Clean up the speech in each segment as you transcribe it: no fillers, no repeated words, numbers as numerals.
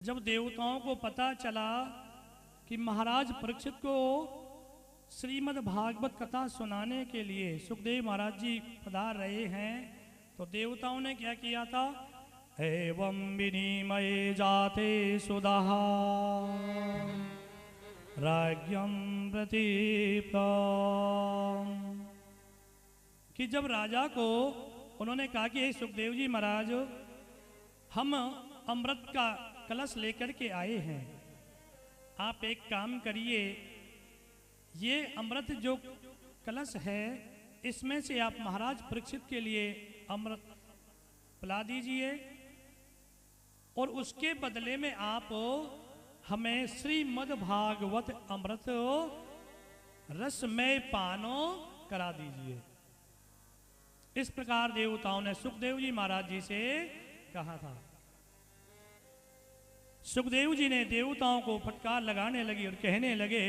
जब देवताओं को पता चला कि महाराज परीक्षित को श्रीमद् भागवत कथा सुनाने के लिए सुखदेव महाराज जी पधार रहे हैं, तो देवताओं ने क्या किया था? एवं विनिमये जाते सुदः राज्ञं प्रतीप्तम्, कि जब राजा को उन्होंने कहा कि हे सुखदेव जी महाराज, हम अमृत का कलश लेकर के आए हैं, आप एक काम करिए, ये अमृत जो कलश है इसमें से आप महाराज परीक्षित के लिए अमृत पिला दीजिए और उसके बदले में आप हमें श्रीमद् भागवत अमृत रसमय पानो करा दीजिए। इस प्रकार देवताओं ने सुखदेव जी महाराज जी से कहा था। सुखदेव जी ने देवताओं को फटकार लगाने लगी और कहने लगे,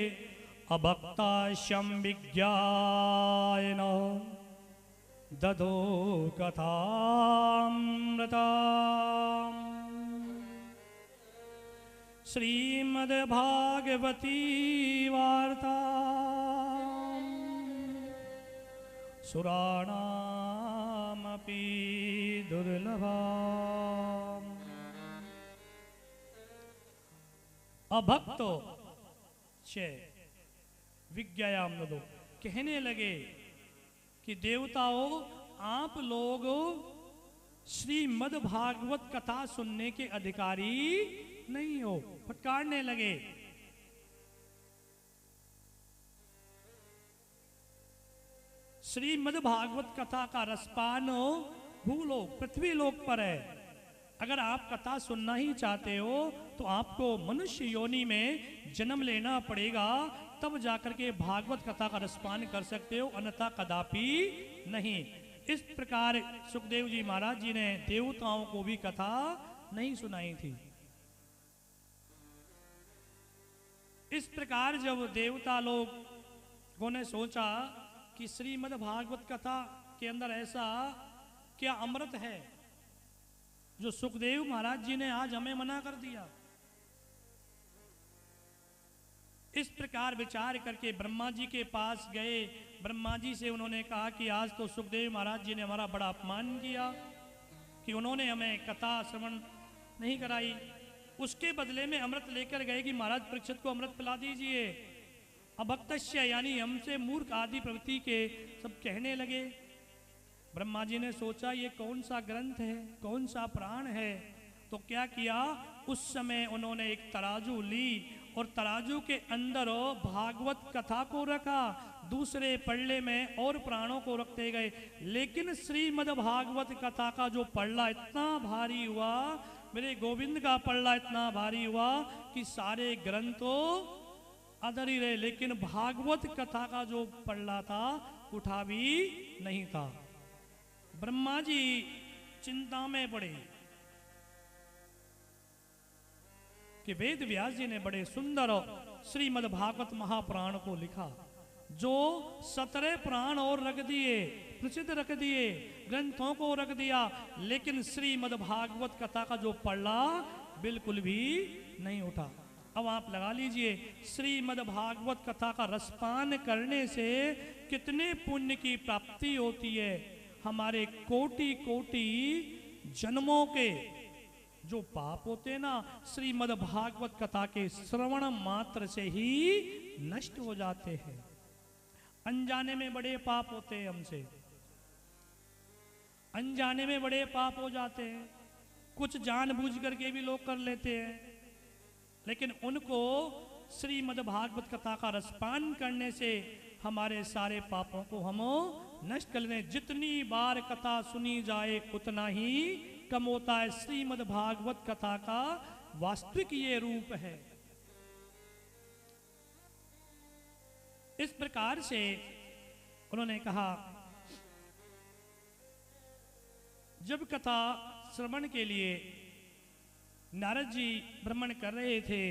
अभक्ता शम विज्ञायन दधो कथामृता श्रीमद् भागवती वार्ता सुराणामपि दुर्लभा। अभक्तो चे विज्ञायाम दो, कहने लगे कि देवताओं, आप लोग श्रीमद् भागवत कथा सुनने के अधिकारी नहीं हो। फटकारने लगे। श्रीमद् भागवत कथा का रसपान भूलोक पृथ्वी लोक पर है। अगर आप कथा सुनना ही चाहते हो तो आपको मनुष्य योनि में जन्म लेना पड़ेगा, तब जाकर के भागवत कथा का रसपान कर सकते हो, अन्यथा कदापि नहीं। इस प्रकार सुखदेव जी महाराज जी ने देवताओं को भी कथा नहीं सुनाई थी। इस प्रकार जब देवता लोगों ने सोचा कि श्रीमद् भागवत कथा के अंदर ऐसा क्या अमृत है जो सुखदेव महाराज जी ने आज हमें मना कर दिया। इस प्रकार विचार करके ब्रह्मा जी के पास गए। ब्रह्मा जी से उन्होंने कहा कि आज तो सुखदेव महाराज जी ने हमारा बड़ा अपमान किया कि उन्होंने हमें कथा श्रवण नहीं कराई। उसके बदले में अमृत लेकर गए कि महाराज परीक्षित को अमृत पिला दीजिए। अभक्तस्य यानी हमसे मूर्ख आदि प्रवृत्ति के सब कहने लगे। ब्रह्मा जी ने सोचा ये कौन सा ग्रंथ है, कौन सा प्राण है, तो क्या किया, उस समय उन्होंने एक तराजू ली और तराजू के अंदर भागवत कथा को रखा, दूसरे पल्ले में और प्राणों को रखते गए। लेकिन श्रीमद् भागवत कथा का जो पल्ला इतना भारी हुआ, मेरे गोविंद का पल्ला इतना भारी हुआ कि सारे ग्रंथों अधर ही रहे, लेकिन भागवत कथा का जो पल्ला था उठा भी नहीं था। ब्रह्मा जी चिंता में पड़े कि वेद व्यास जी ने बड़े सुंदर श्रीमद् भागवत महापुराण को लिखा, जो 17 प्राण और रख दिए, प्रसिद्ध रख दिए, ग्रंथों को रख दिया, लेकिन श्रीमद् भागवत कथा का जो पल्ला बिल्कुल भी नहीं उठा। अब आप लगा लीजिए, श्रीमद् भागवत कथा का रसपान करने से कितने पुण्य की प्राप्ति होती है। हमारे कोटि कोटि जन्मों के जो पाप होते हैं ना, श्रीमद् भागवत कथा के श्रवण मात्र से ही नष्ट हो जाते हैं। अनजाने में बड़े पाप होते हैं, हमसे अनजाने में बड़े पाप हो जाते हैं। कुछ जानबूझ करके भी लोग कर लेते हैं, लेकिन उनको श्रीमद् भागवत कथा का रसपान करने से हमारे सारे पापों को हम नष्ट कर लें। जितनी बार कथा सुनी जाए उतना ही कम होता है। श्रीमद् भागवत कथा का वास्तविक ये रूप है। इस प्रकार से उन्होंने कहा, जब कथा श्रवण के लिए नारद जी भ्रमण कर रहे थे,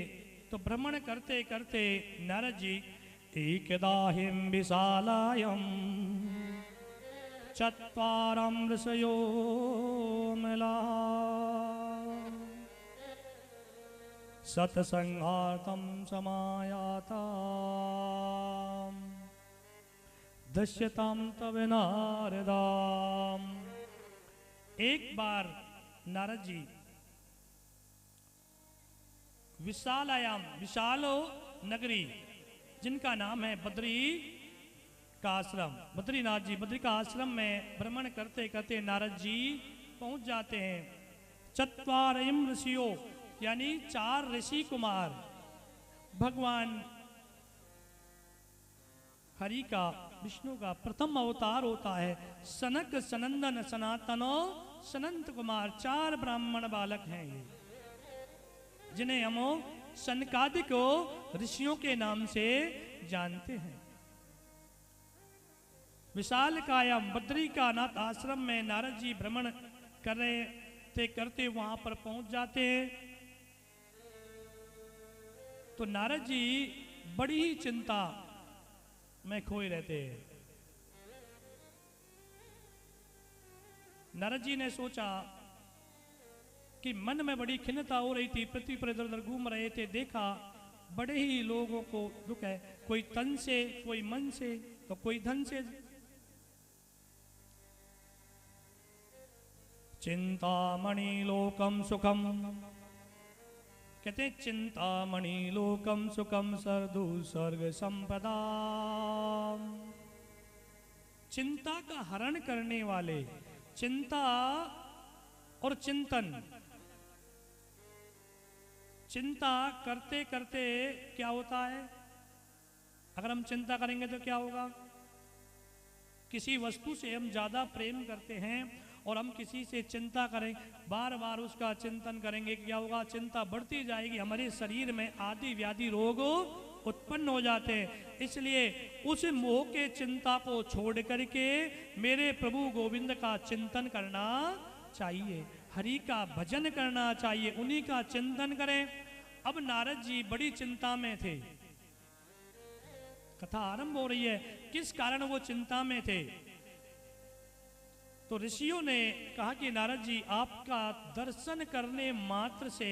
तो भ्रमण करते करते नारद जी एकदाहिं विशालायं चत्वारं ऋषयो मला सत्संगार्थम समायाता दश्यताम तव नारदाम। एक बार नारद जी विशालायाम, विशालो नगरी जिनका नाम है बद्री का आश्रम, बद्रीनाथ जी, बद्री का आश्रम में भ्रमण करते करते नारद जी पहुंच जाते हैं। चत्वारयम ऋषियों यानी 4 ऋषि कुमार भगवान हरि का, विष्णु का प्रथम अवतार होता है। सनक सनंदन सनातनो सनंत कुमार 4 ब्राह्मण बालक हैं ये, जिन्हें हम सनकादिक ऋषियों के नाम से जानते हैं। विशाल कायम बद्री का नाथ आश्रम में नारद जी भ्रमण कर रहे थे, करते वहां पर पहुंच जाते हैं। तो नारद जी बड़ी ही चिंता में खोए रहते हैं। नारद जी ने सोचा कि मन में बड़ी खिन्नता हो रही थी, पृथ्वी पर इधर उधर घूम रहे थे, देखा बड़े ही लोगों को दुख है, कोई तन से, कोई मन से, तो कोई धन से। चिंतामणि लोकम सुखम, कहते हैं चिंतामणि लोकम सुखम सरदु स्वर्ग संपदा। चिंता का हरण करने वाले, चिंता और चिंतन, चिंता करते करते क्या होता है, अगर हम चिंता करेंगे तो क्या होगा, किसी वस्तु से हम ज्यादा प्रेम करते हैं और हम किसी से चिंता करें, बार बार उसका चिंतन करेंगे, क्या होगा, चिंता बढ़ती जाएगी, हमारे शरीर में आदि व्याधि रोग उत्पन्न हो जाते हैं। इसलिए उस मोह के चिंता को छोड़ करके मेरे प्रभु गोविंद का चिंतन करना चाहिए, हरि का भजन करना चाहिए, उन्हीं का चिंतन करें। अब नारद जी बड़ी चिंता में थे, कथा आरंभ हो रही है, किस कारण वो चिंता में थे। तो ऋषियों ने कहा कि नारद जी आपका दर्शन करने मात्र से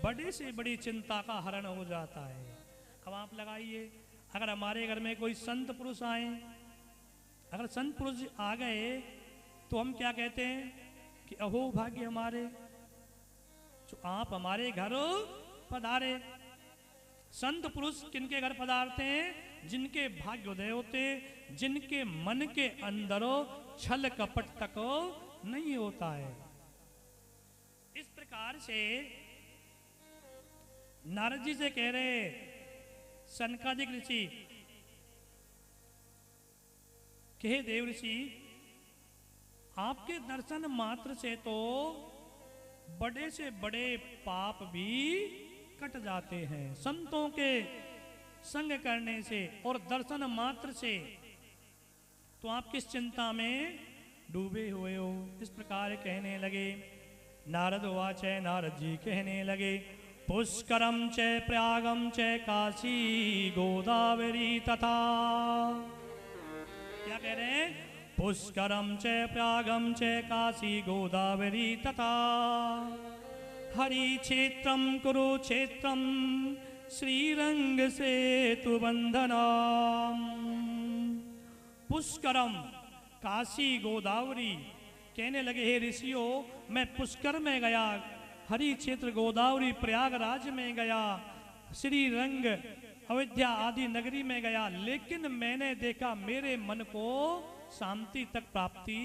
बड़े से बड़ी चिंता का हरण हो जाता है। अब आप लगाइए, अगर हमारे घर में कोई संत पुरुष आए, अगर संत पुरुष आ गए तो हम क्या कहते हैं कि अहो भाग्य हमारे जो आप हमारे घर पधारे। संत पुरुष किनके घर पधारते हैं, जिनके भाग्योदय होते, जिनके मन के अंदर छल कपट तक नहीं होता है। इस प्रकार से नारद जी से कह रहे सनकादिक ऋषि, कहे देव ऋषि आपके दर्शन मात्र से तो बड़े से बड़े पाप भी कट जाते हैं, संतों के संग करने से और दर्शन मात्र से, तो आप किस चिंता में डूबे हुए हो। इस प्रकार कहने लगे। नारद वाच, नारद जी कहने लगे, पुष्करम च प्रयागम च काशी गोदावरी तथा, क्या कह रहे हैं, पुष्करम च प्रयागम च काशी गोदावरी तथा हरि क्षेत्रम कुरुक्षेत्रम श्रीरंग सेतु बंधनम। पुष्करम काशी गोदावरी, कहने लगे हे ऋषियों मैं पुष्कर में गया, हरि क्षेत्र गोदावरी प्रयागराज में गया, श्रीरंग अयोध्या आदि नगरी में गया, लेकिन मैंने देखा मेरे मन को शांति तक प्राप्ति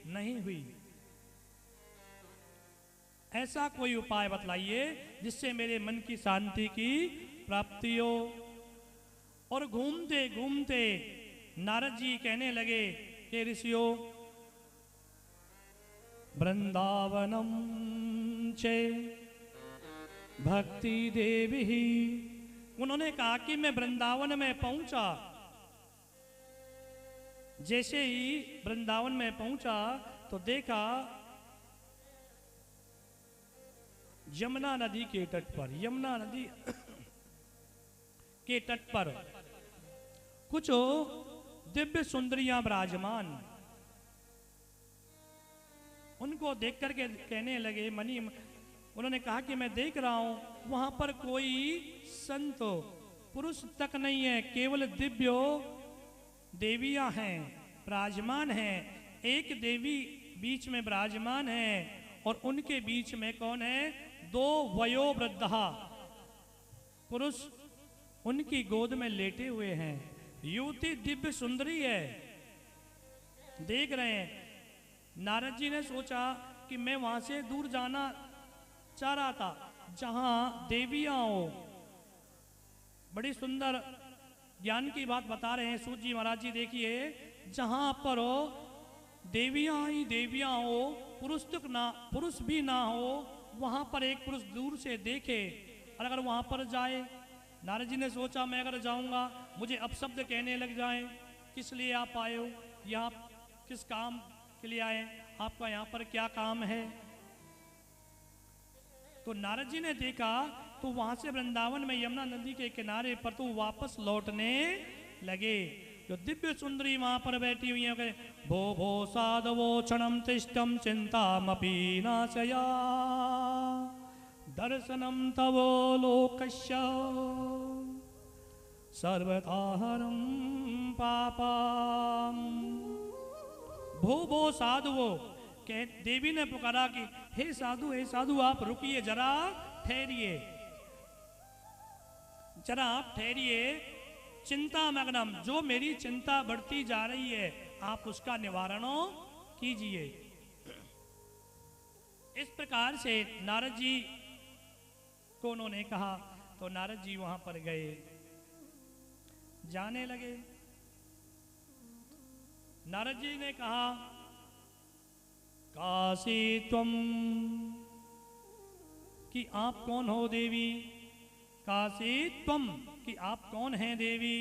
नहीं हुई। ऐसा कोई उपाय बतलाइए जिससे मेरे मन की शांति की प्राप्ति हो। और घूमते घूमते नारद जी कहने लगे कि ऋषियों वृंदावनम चे भक्ति देवी ही, उन्होंने कहा कि मैं वृंदावन में पहुंचा। जैसे ही वृंदावन में पहुंचा तो देखा यमुना नदी के तट पर, यमुना नदी के तट पर कुछ दिव्य सुंदरियां विराजमान। उनको देख करके कहने लगे, मनी उन्होंने कहा कि मैं देख रहा हूं वहां पर कोई संत पुरुष तक नहीं है, केवल दिव्यो देवियां हैं, विराजमान हैं। एक देवी बीच में विराजमान है और उनके बीच में कौन है? दो वयोवृद्धा पुरुष उनकी गोद में लेटे हुए हैं। युवती दिव्य सुंदरी है, देख रहे हैं। नारद जी ने सोचा कि मैं वहां से दूर जाना चाह रहा था जहां देवियां हो। बड़ी सुंदर ज्ञान की बात बता रहे हैं सूत जी महाराज जी। देखिए, जहां पर हो देवियां ही देवियां हो, पुरुष भी ना हो, वहां पर एक पुरुष दूर से देखे और अगर वहां पर जाए, नारद जी ने सोचा मैं अगर जाऊंगा मुझे अपशब्द कहने लग जाए, किस लिए आप आए हो, यहाँ किस काम के लिए आए, आपका यहाँ पर क्या काम है। तो नारद जी ने देखा तो वहां से वृंदावन में यमुना नदी के किनारे पर तो वापस लौटने लगे। जो दिव्य सुंदरी वहां पर बैठी हुई है, भो भो साधवो क्षणम तिष्ठम चिंतामपि नाशया दर्शनम तवो लोकस्य सर्वताहरम पापम। भो भो साधुवो, देवी ने पुकारा कि हे साधु आप रुकिए, जरा ठहरिए, जरा आप ठहरिए। चिंता मग्नम, जो मेरी चिंता बढ़ती जा रही है आप उसका निवारण कीजिए। इस प्रकार से नारद जी को उन्होंने कहा तो नारद जी वहां पर गए, जाने लगे। नारद जी ने कहा काशी तुम, कि आप कौन हो देवी? काशी तुम, कि आप कौन हैं देवी?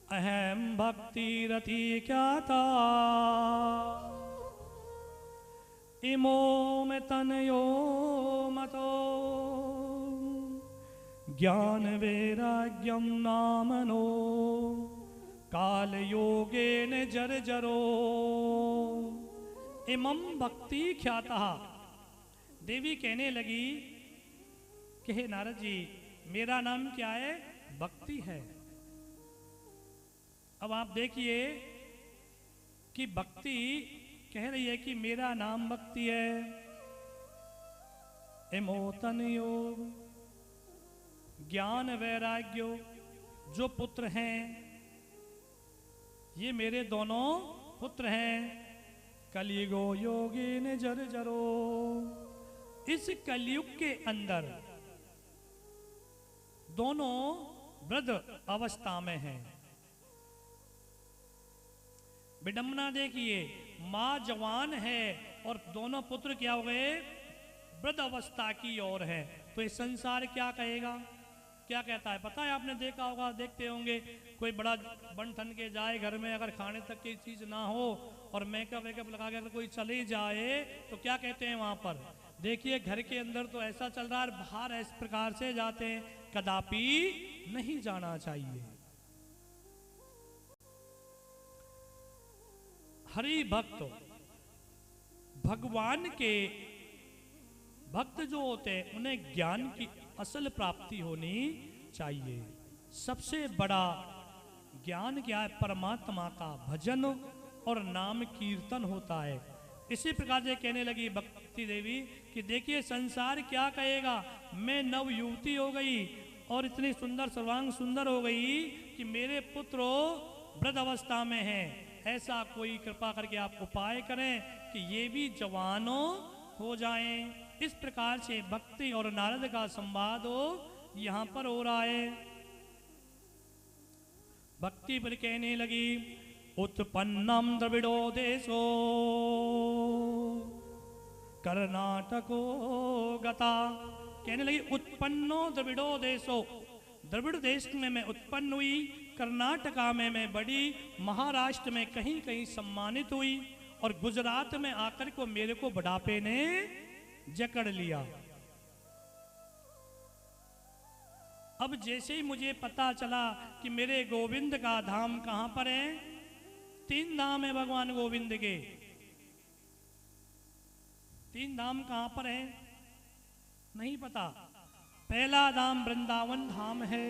अहम भक्ति रति क्या था इमो में तनयो मतो ज्ञान वैराग्यम नामनो काल योगे न जर्जरो इमं भक्ति ख्याता। देवी कहने लगी कि हे नारद जी, मेरा नाम क्या है? भक्ति है। अब आप देखिए कि भक्ति कह रही है कि मेरा नाम भक्ति है। एमोतन योग, ज्ञान वैराग्यो, जो पुत्र हैं ये मेरे दोनों पुत्र हैं। कलियुगो योगी ने जरो, इस कलयुग के अंदर दोनों वृद्ध अवस्था में हैं। विडंबना देखिए, मां जवान है और दोनों पुत्र क्या हो गए? वृद्ध अवस्था की ओर है। तो ये संसार क्या कहेगा, क्या कहता है? पता है, आपने देखा होगा, देखते होंगे, कोई बड़ा बन ठन के जाए घर में, अगर खाने तक की चीज ना हो और मेकअप वेकअप लगा के अगर कोई चले जाए तो क्या कहते हैं वहां पर? देखिए घर के अंदर तो ऐसा चल रहा है, बाहर इस प्रकार से जाते हैं, कदापि नहीं जाना चाहिए। हरि भक्त, भगवान के भक्त जो होते हैं उन्हें ज्ञान की असल प्राप्ति होनी चाहिए। सबसे बड़ा ज्ञान क्या है? परमात्मा का भजन और नाम कीर्तन होता है। इसी प्रकार से कहने लगी भक्ति देवी कि देखिए संसार क्या कहेगा, मैं नव युवती हो गई और इतनी सुंदर सर्वांग सुंदर हो गई कि मेरे पुत्र वृद्ध अवस्था में हैं। ऐसा कोई कृपा करके आप उपाय करें कि ये भी जवानों हो जाएं। इस प्रकार से भक्ति और नारद का संवाद हो यहां पर हो रहा है। भक्ति पर कहने लगी उत्पन्नम द्रविड़ो देशो कर्नाटको गता। कहने लगी उत्पन्नो द्रविड़ो देशो, द्रविड़ देश में मैं उत्पन्न हुई, कर्नाटका में मैं बड़ी, महाराष्ट्र में कहीं कहीं सम्मानित हुई और गुजरात में आकर को मेरे को बुढ़ापे ने जकड़ लिया। अब जैसे ही मुझे पता चला कि मेरे गोविंद का धाम कहां पर है, 3 धाम है भगवान गोविंद के। 3 धाम कहां पर है? नहीं पता। पहला धाम वृंदावन धाम है।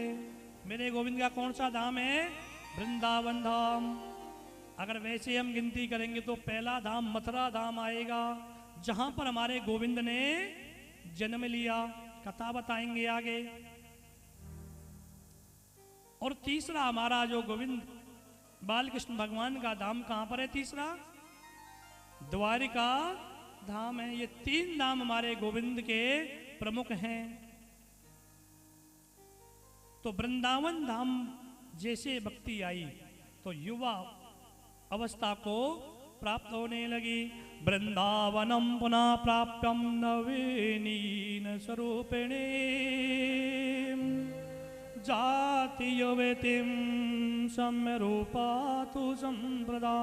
मेरे गोविंद का कौन सा धाम है? वृंदावन धाम। अगर वैसे हम गिनती करेंगे तो पहला धाम मथुरा धाम आएगा, जहां पर हमारे गोविंद ने जन्म लिया। कथा बताएंगे आगे। और तीसरा हमारा जो गोविंद बालकृष्ण भगवान का धाम कहां पर है? तीसरा द्वारिका धाम है। ये तीन धाम हमारे गोविंद के प्रमुख हैं। तो वृंदावन धाम जैसे भक्ति आई तो युवा अवस्था को प्राप्त होने लगी। वृंदावनम पुनः प्राप्तम नवीनीन स्वरूपिणी जाति युवतिम सम्य रूपा तु संप्रदा।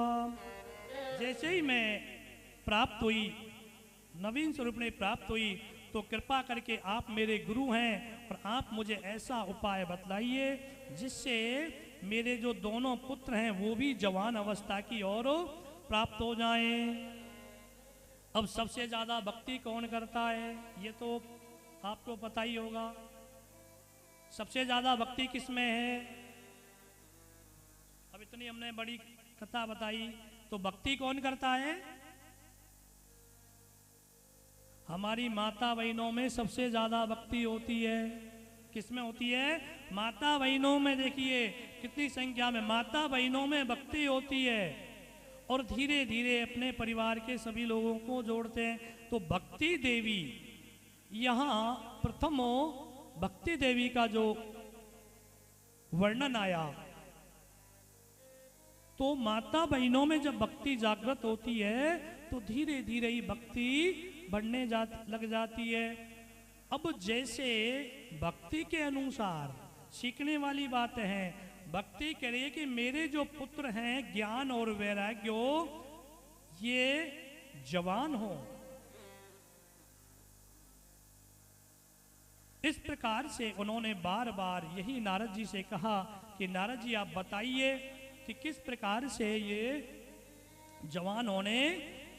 जैसे ही मैं प्राप्त हुई, नवीन स्वरूप में प्राप्त हुई, तो कृपा करके आप मेरे गुरु हैं और आप मुझे ऐसा उपाय बतलाइए जिससे मेरे जो दोनों पुत्र हैं वो भी जवान अवस्था की ओर प्राप्त हो जाएं। अब सबसे ज्यादा भक्ति कौन करता है? ये तो आपको पता ही होगा। सबसे ज्यादा भक्ति किसमें है? अब इतनी हमने बड़ी कथा बताई, तो भक्ति कौन करता है? हमारी माता बहनों में सबसे ज्यादा भक्ति होती है। किसमें होती है? माता बहनों में। देखिए कितनी संख्या में माता बहनों में भक्ति होती है, और धीरे धीरे अपने परिवार के सभी लोगों को जोड़ते हैं। तो भक्ति देवी, यहाँ प्रथम भक्ति देवी का जो वर्णन आया, तो माता बहनों में जब भक्ति जागृत होती है तो धीरे धीरे ही भक्ति बढ़ने लग जाती है। अब जैसे भक्ति के अनुसार सीखने वाली बात है, भक्ति करिए कि मेरे जो पुत्र हैं ज्ञान और वैराग्य ये जवान हो। इस प्रकार से उन्होंने बार बार यही नारद जी से कहा कि नारद जी आप बताइए कि किस प्रकार से ये जवान होने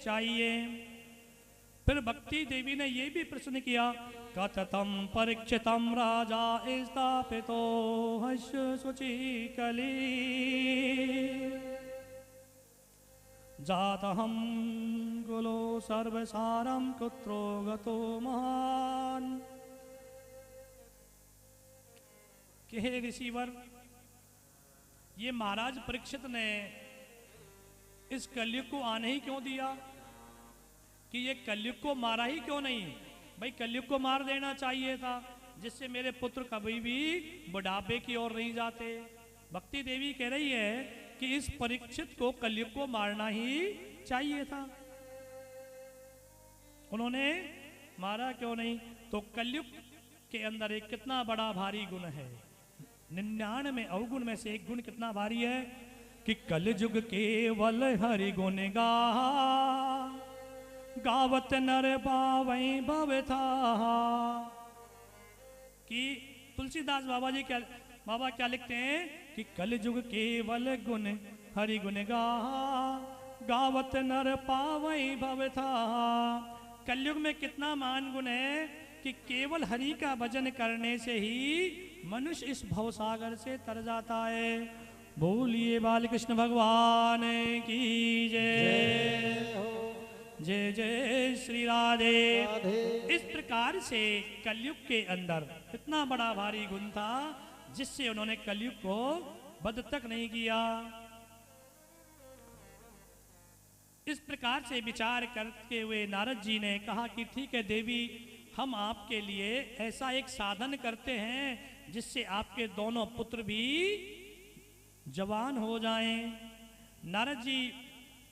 चाहिए। फिर भक्ति देवी ने ये भी प्रश्न किया, कथतम परीक्षितम राजा स्थापितो हर्ष शुचि कली जातहम कुलो सर्वसारम कुत्रो गतो महान। कि हे ऋषिवर, ये महाराज परीक्षित ने इस कलयुग को आने ही क्यों दिया? कि ये कलयुग को मारा ही क्यों नहीं? भाई कलयुग को मार देना चाहिए था, जिससे मेरे पुत्र कभी भी बुढ़ापे की ओर नहीं जाते। भक्ति देवी कह रही है कि इस परीक्षित को कलयुग को मारना ही चाहिए था, उन्होंने मारा क्यों नहीं? तो कलयुग के अंदर एक कितना बड़ा भारी गुण है, 99 अवगुण में से एक गुण कितना भारी है कि कलयुग केवल हरि गुण गावत नर पावै भव था। कि तुलसीदास बाबा क्या लिखते हैं कि कलयुग केवल गुण हरि गुण गावत नर पावै भव था। कलयुग में कितना महान गुण है कि केवल हरि का भजन करने से ही मनुष्य इस भवसागर से तर जाता है। बोलिए बालकृष्ण भगवान की जय। जय जय श्री राधे। इस प्रकार से कलयुग के अंदर इतना बड़ा भारी गुण था जिससे उन्होंने कलयुग को बद तक नहीं किया। इस प्रकार से विचार करते हुए नारद जी ने कहा कि ठीक है देवी, हम आपके लिए ऐसा एक साधन करते हैं जिससे आपके दोनों पुत्र भी जवान हो जाएं। नारद जी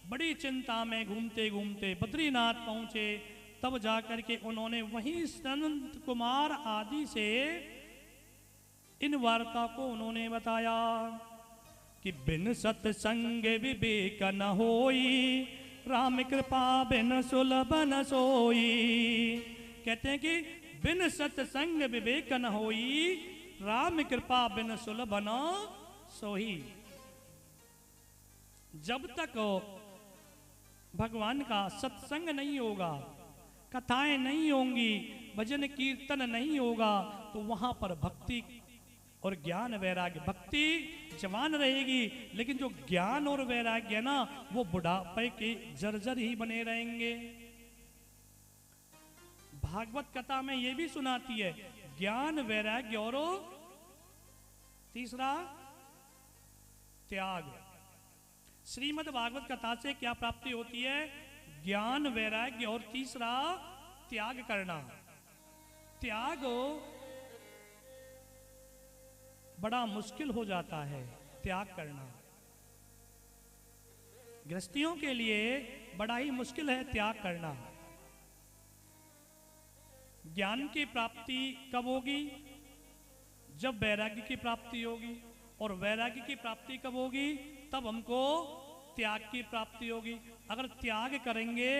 बड़ी चिंता में घूमते घूमते बद्रीनाथ पहुंचे। तब जाकर के उन्होंने वहीं संत कुमार आदि से इन वार्ता को उन्होंने बताया कि बिन सत्संग विवेक न होई, राम कृपा बिन सुलभ न सोई। कहते हैं कि बिन सत्संग विवेक न होई, राम कृपा बिन सुलभ न सोई। जब तक भगवान का सत्संग नहीं होगा, कथाएं नहीं होंगी, भजन कीर्तन नहीं होगा, तो वहां पर भक्ति और ज्ञान वैराग्य, भक्ति जवान रहेगी, लेकिन जो ज्ञान और वैराग्य है ना, वो बुढ़ापे के जर्जर ही बने रहेंगे। भागवत कथा में ये भी सुनाती है, ज्ञान वैराग्य और तीसरा त्याग। श्रीमद् भागवत कथा से क्या प्राप्ति होती है? ज्ञान वैराग्य और तीसरा त्याग करना। त्याग बड़ा मुश्किल हो जाता है, त्याग करना गृहस्थियों के लिए बड़ा ही मुश्किल है त्याग करना। ज्ञान की प्राप्ति कब होगी? जब वैराग्य की प्राप्ति होगी, और वैराग्य की प्राप्ति कब होगी? तब हमको त्याग की प्राप्ति होगी। अगर त्याग करेंगे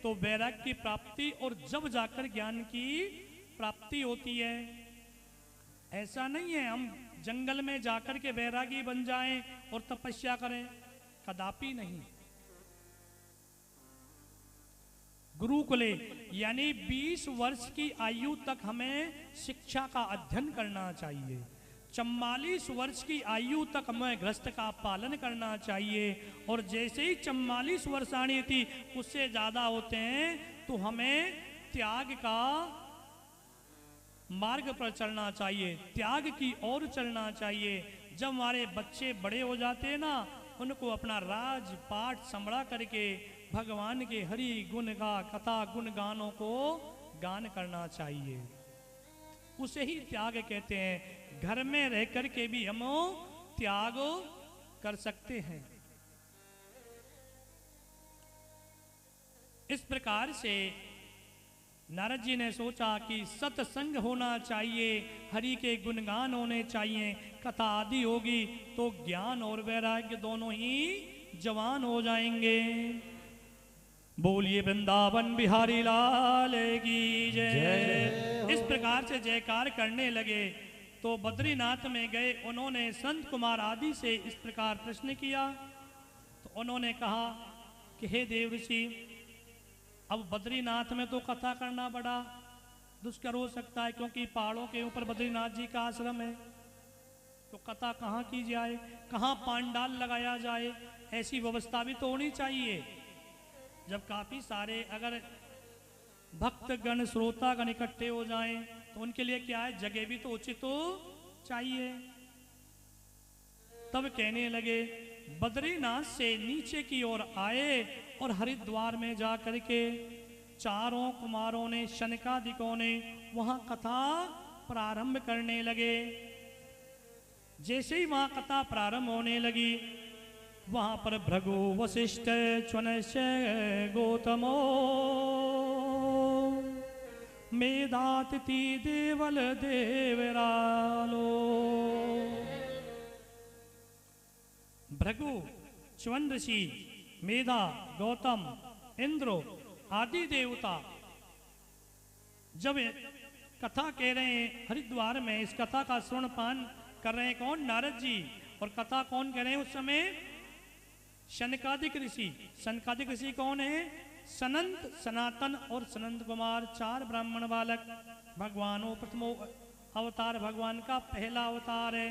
तो वैराग्य की प्राप्ति, और जब जाकर ज्ञान की प्राप्ति होती है। ऐसा नहीं है हम जंगल में जाकर के वैरागी बन जाएं और तपस्या करें, कदापि नहीं। गुरुकुले यानी 20 वर्ष की आयु तक हमें शिक्षा का अध्ययन करना चाहिए। 44 वर्ष की आयु तक हमें गृहस्थ का पालन करना चाहिए, और जैसे ही 44 वर्ष आनी थी, उससे ज़्यादा होते हैं, तो हमें त्याग का मार्ग पर चलना चाहिए, त्याग की ओर चलना चाहिए। जब हमारे बच्चे बड़े हो जाते हैं ना, उनको अपना राज पाठ संभला करके भगवान के हरि गुण का कथा गुण गानों को गान करना चाहिए। उसे ही त्याग कहते हैं। घर में रह कर के भी हम त्याग कर सकते हैं। इस प्रकार से नारद जी ने सोचा कि सत्संग होना चाहिए, हरि के गुणगान होने चाहिए, कथा आदि होगी तो ज्ञान और वैराग्य दोनों ही जवान हो जाएंगे। बोलिए वृंदावन बिहारी लाल की जय। इस प्रकार से जयकार करने लगे तो बद्रीनाथ में गए। उन्होंने संत कुमार आदि से इस प्रकार प्रश्न किया। तो उन्होंने कहा कि हे देव ऋषि, अब बद्रीनाथ में तो कथा करना बड़ा दुष्कर हो सकता है, क्योंकि पहाड़ों के ऊपर बद्रीनाथ जी का आश्रम है। तो कथा कहाँ की जाए, कहाँ पांडाल लगाया जाए, ऐसी व्यवस्था भी तो होनी चाहिए। जब काफी सारे अगर भक्तगण श्रोतागण इकट्ठे हो जाएं तो उनके लिए क्या है, जगह भी तो उचित हो चाहिए। तब कहने लगे, बद्रीनाथ से नीचे की ओर आए और हरिद्वार में जा करके चारों कुमारों ने, शनकादिकों ने वहां कथा प्रारंभ करने लगे। जैसे ही वहां कथा प्रारंभ होने लगी, वहां पर भृगु वशिष्ठ च्वनश्च गौतमो मेधातिथि देवल देवरालो। भृगु, च्वन ऋषि, मेधा, गौतम, इंद्र आदि देवता जब कथा कह रहे हैं हरिद्वार में, इस कथा का श्रवण पान कर रहे हैं कौन? नारद जी। और कथा कौन कह रहे हैं उस समय? शनकादिक ऋषि। शनकादिक ऋषि कौन है? सनंत, सनातन और सनंत कुमार, 4 ब्राह्मण बालक। भगवानों प्रथमो अवतार, भगवान का पहला अवतार है।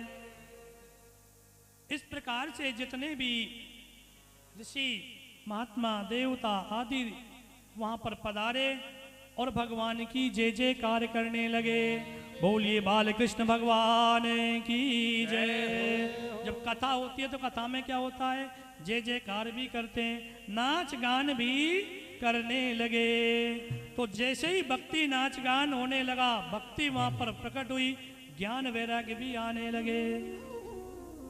इस प्रकार से जितने भी ऋषि महात्मा देवता आदि वहां पर पधारे और भगवान की जय जयकार करने लगे। बोलिए बाल कृष्ण भगवान की जय। जब कथा होती है तो कथा में क्या होता है? जय जयकार भी करते हैं, नाच गान भी करने लगे। तो जैसे ही भक्ति नाच गान होने लगा, भक्ति वहां पर प्रकट हुई, ज्ञान वैराग्य भी आने लगे।